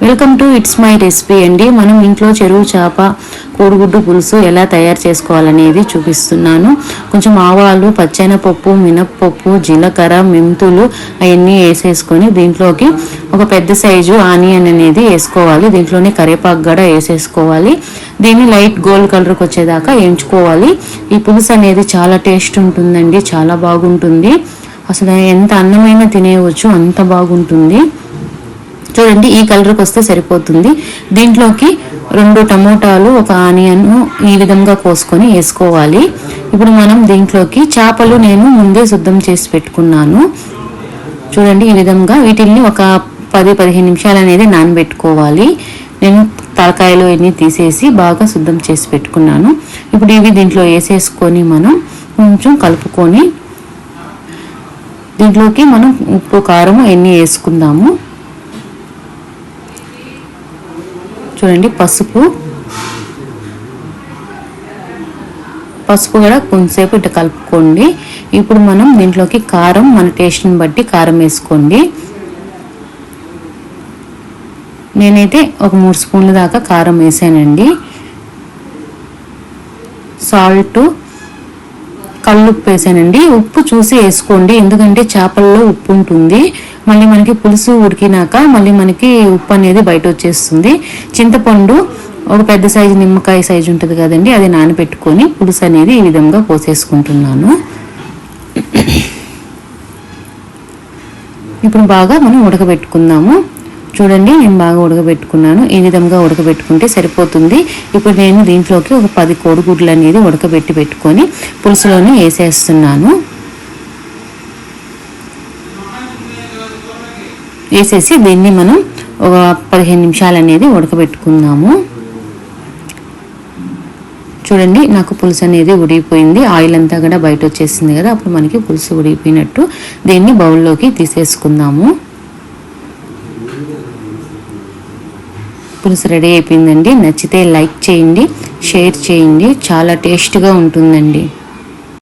Welcome to it's my recipe అండి. మనం ఇంట్లో చెరువు చేప కోడిగుడ్డు పులుసు ఎలా తయారు చేసుకోవాలనేది చూపిస్తున్నాను. కొంచెం ఆవాలు, పచ్చెనపప్పు, మినప్పప్పు, జీలకర్ర, మెంతులు అవన్నీ వేసేసుకొని దీంట్లోకి ఒక పెద్ద సైజు ఆనియన్ అనేది వేసుకోవాలి. దీంట్లోనే కరివేపాకు కూడా వేసేసుకోవాలి. దీన్ని లైట్ గోల్డ్ కలర్కి వచ్చేదాకా వేయించుకోవాలి. ఈ పులుసు అనేది చాలా టేస్ట్ ఉంటుందండి, చాలా బాగుంటుంది. అసలు ఎంత అన్నమైనా తినేయవచ్చు, అంత బాగుంటుంది. చూడండి, ఈ కలర్కి వస్తే సరిపోతుంది. దీంట్లోకి 2 టమోటాలు, ఒక ఆనియన్ ఈ విధంగా కోసుకొని వేసుకోవాలి. ఇప్పుడు మనం దీంట్లోకి చేపలు నేను ముందే శుద్ధం చేసి పెట్టుకున్నాను. చూడండి, ఈ విధంగా వీటిల్ని ఒక 10-15 నిమిషాలు అనేది నానబెట్టుకోవాలి. నేను తలకాయలు ఇవన్నీ తీసేసి బాగా శుద్ధం చేసి పెట్టుకున్నాను. ఇప్పుడు ఇవి దీంట్లో వేసేసుకొని మనం కొంచెం కలుపుకొని దీంట్లోకి మనం ఉప్పు, కారం ఎన్ని వేసుకుందాము. చూడండి, పసుపు కూడా కొంచెంసేపు ఇట్లా కలుపుకోండి. ఇప్పుడు మనం దీంట్లోకి కారం మన టేస్ట్ని బట్టి కారం వేసుకోండి. నేనైతే ఒక 3 స్పూన్ల దాకా కారం వేసానండి. సాల్ట్, కల్లుప్పు వేసానండి. ఉప్పు చూసి వేసుకోండి, ఎందుకంటే చేపల్లో ఉప్పు ఉంటుంది. మళ్ళీ మనకి పులుసు ఉడికినాక మళ్ళీ మనకి ఉప్పు అనేది బయట వచ్చేస్తుంది. చింతపండు ఒక పెద్ద సైజు నిమ్మకాయ సైజు ఉంటుంది కదండి, అది నానబెట్టుకొని పులుసు అనేది ఈ విధంగా పోసేసుకుంటున్నాను. ఇప్పుడు బాగా మనం ఉడకబెట్టుకుందాము. చూడండి, నేను బాగా ఉడకబెట్టుకున్నాను. ఈ విధంగా ఉడకబెట్టుకుంటే సరిపోతుంది. ఇప్పుడు నేను దీంట్లోకి ఒక 10 కోడిగుడ్లు అనేది పెట్టుకొని పులుసులోనే వేసేస్తున్నాను. వేసేసి దీన్ని మనం ఒక 15 నిమిషాలు అనేది ఉడకబెట్టుకుందాము. చూడండి, నాకు పులుసు అనేది ఉడికిపోయింది. ఆయిల్ అంతా కూడా బయట వచ్చేసింది కదా, అప్పుడు మనకి పులుసు ఉడికిపోయినట్టు. దీన్ని బౌల్లోకి తీసేసుకుందాము. పులుసు రెడీ అయిపోయిందండి. నచ్చితే లైక్ చేయండి, షేర్ చేయండి. చాలా టేస్ట్గా ఉంటుందండి.